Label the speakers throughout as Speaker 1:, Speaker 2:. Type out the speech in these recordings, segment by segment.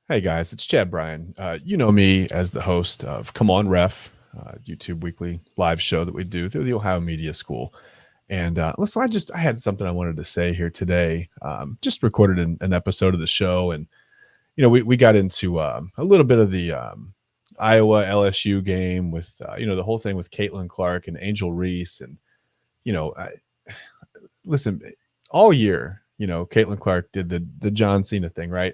Speaker 1: Hey guys, it's Chad Bryan. You know me as the host of Come On Ref, YouTube weekly live show that we do through the Ohio Media School. And listen, I had something I wanted to say here today. Just recorded an episode of the show, and we got into a little bit of the Iowa LSU game with the whole thing with Caitlin Clark and Angel Reese, and you know, I, listen, all year, Caitlin Clark did the John Cena thing, right?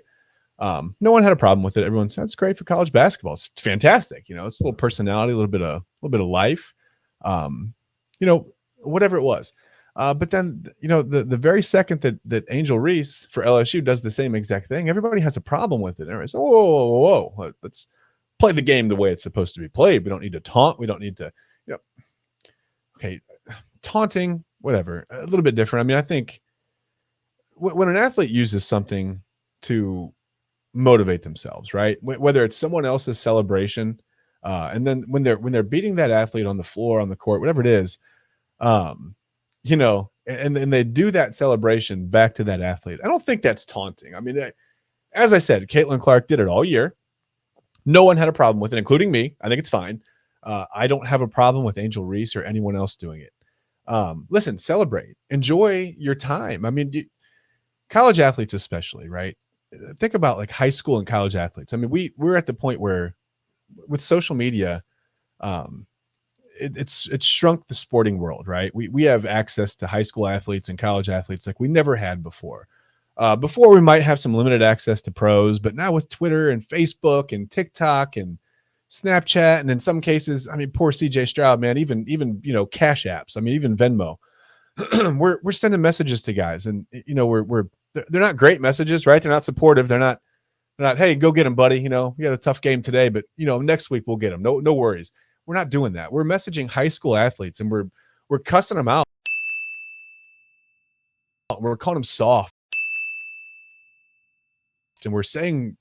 Speaker 1: No one had a problem with it. Everyone said it's great for college basketball. It's fantastic. It's a little personality, a little bit of life, um, you know, whatever it was. But then, the very second that Angel Reese for LSU does the same exact thing, everybody has a problem with it. Everybody's, whoa, whoa, whoa, let's play the game the way it's supposed to be played. We don't need to taunt. We don't need to, you know, okay, taunting, whatever, a little bit different. I mean, I think when an athlete uses something to motivate themselves, right? Whether it's someone else's celebration, and then when they're beating that athlete on the floor, on the court, whatever it is, um, and they do that celebration back to that athlete. I don't think that's taunting. I mean, as I said, Caitlin Clark did it all year. No one had a problem with it, including me. I think it's fine. I don't have a problem with Angel Reese or anyone else doing it. Listen, celebrate, enjoy your time. I mean, college athletes especially, right? Think about like high school and college athletes. I mean, we're at the point where with social media, um, it's shrunk the sporting world, right? We have access to high school athletes and college athletes like we never had before. Before we might have some limited access to pros, but now with Twitter and Facebook and TikTok and Snapchat, and in some cases, I mean, poor CJ Stroud, man, even Cash apps. I mean, even Venmo. we're sending messages to guys, and we're they're not great messages, right? They're not supportive. They're not, hey, go get him, buddy. We had a tough game today, but next week we'll get him. No worries. We're not doing that. We're messaging high school athletes, and we're cussing them out. We're calling them soft, and we're saying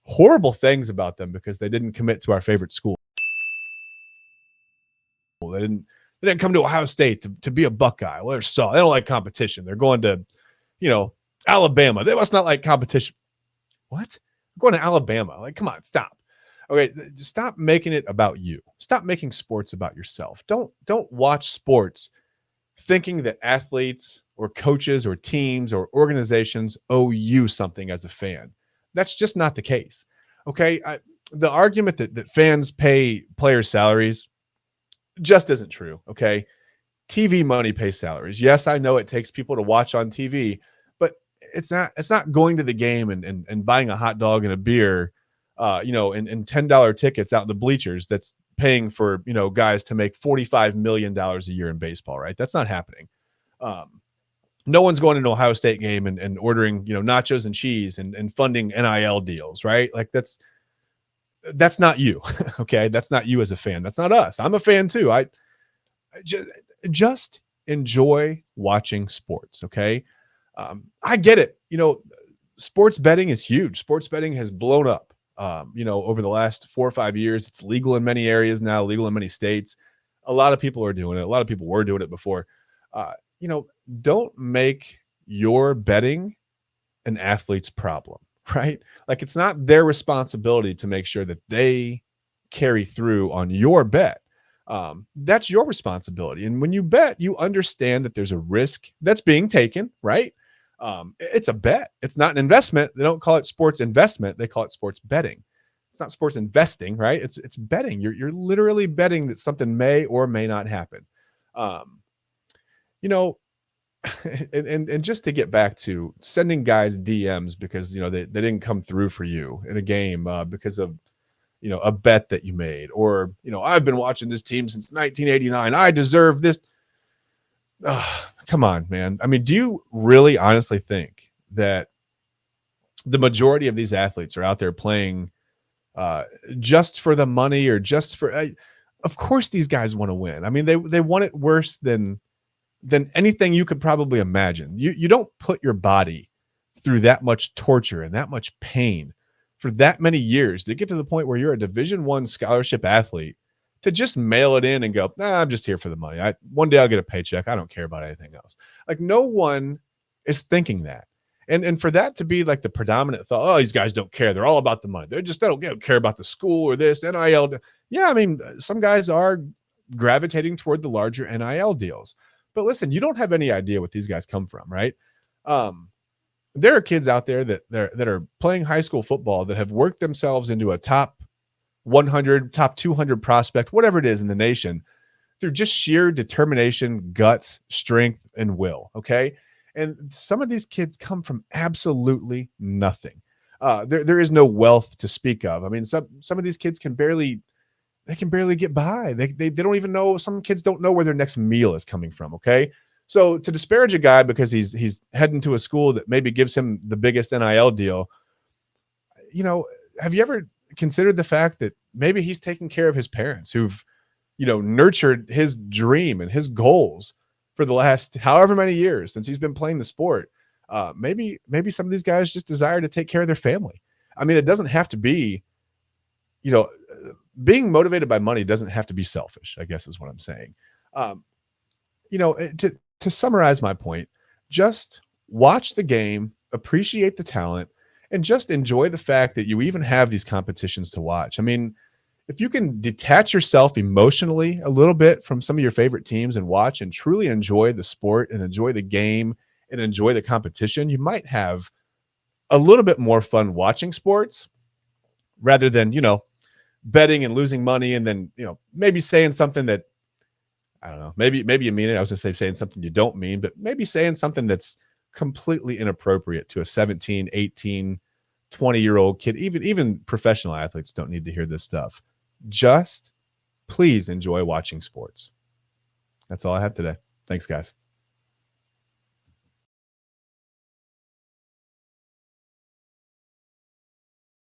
Speaker 1: horrible things about them because they didn't commit to our favorite school. They didn't come to Ohio State to be a Buckeye. Well, they're soft. They don't like competition. They're going to, Alabama. They must not like competition. What? I'm going to Alabama. Like, come on, stop. Okay, just stop making it about you. Stop making sports about yourself. Don't watch sports thinking that athletes or coaches or teams or organizations owe you something as a fan. That's just not the case. Okay, the argument that fans pay players' salaries just isn't true. Okay, TV money pays salaries. Yes, I know it takes people to watch on TV, but it's not going to the game and buying a hot dog and a beer, and $10 tickets out in the bleachers. That's paying for guys to make $45 million a year in baseball, right? That's not happening. No one's going to an Ohio State game and ordering nachos and cheese and funding NIL deals, right? Like that's not you. Okay, that's not you as a fan. That's not us. I'm a fan too. I just enjoy watching sports. Okay. I get it. Sports betting is huge. Sports betting has blown up, over the last 4 or 5 years. It's legal in many areas now, legal in many states. A lot of people are doing it. A lot of people were doing it before. Don't make your betting an athlete's problem, right? Like it's not their responsibility to make sure that they carry through on your bet. That's your responsibility. And when you bet, you understand that there's a risk that's being taken, right? It's a bet. It's not an investment. They don't call it sports investment. They call it sports betting. It's not sports investing, right? It's betting. You're literally betting that something may or may not happen. Um, you know, and just to get back to sending guys DMs because they didn't come through for you in a game because of a bet that you made, or I've been watching this team since 1989. I deserve this. Come on, man. I mean, do you really honestly think that the majority of these athletes are out there playing just for the money or just for? Of course, these guys want to win. I mean, they want it worse than anything you could probably imagine. You don't put your body through that much torture and that much pain for that many years to get to the point where you're a Division I scholarship athlete to just mail it in and go, nah, I'm just here for the money. One day I'll get a paycheck. I don't care about anything else. Like no one is thinking that. And for that to be like the predominant thought, oh, these guys don't care. They're all about the money. They don't care about the school or this NIL. Yeah, I mean, some guys are gravitating toward the larger NIL deals. But listen, you don't have any idea what these guys come from, right? Um, there are kids out there that are playing high school football that have worked themselves into a top 100, top 200 prospect, whatever it is in the nation, through just sheer determination, guts, strength, and will. Okay. And some of these kids come from absolutely nothing. There is no wealth to speak of. I mean, some of these kids can barely get by. They don't even know. Some kids don't know where their next meal is coming from. Okay. So to disparage a guy because he's heading to a school that maybe gives him the biggest NIL deal, have you ever considered the fact that maybe he's taking care of his parents who've, nurtured his dream and his goals for the last however many years since he's been playing the sport? Maybe some of these guys just desire to take care of their family. I mean, it doesn't have to be, you know, being motivated by money doesn't have to be selfish, I guess is what I'm saying. Um, to summarize my point, just watch the game, appreciate the talent, and just enjoy the fact that you even have these competitions to watch. I mean, if you can detach yourself emotionally a little bit from some of your favorite teams and watch and truly enjoy the sport and enjoy the game and enjoy the competition, you might have a little bit more fun watching sports rather than, betting and losing money and then, maybe saying something that, I don't know, maybe you mean it. I was going to say saying something you don't mean, but maybe saying something that's completely inappropriate to a 17, 18, 20-year-old kid. Even professional athletes don't need to hear this stuff. Just please enjoy watching sports. That's all I have today. Thanks, guys.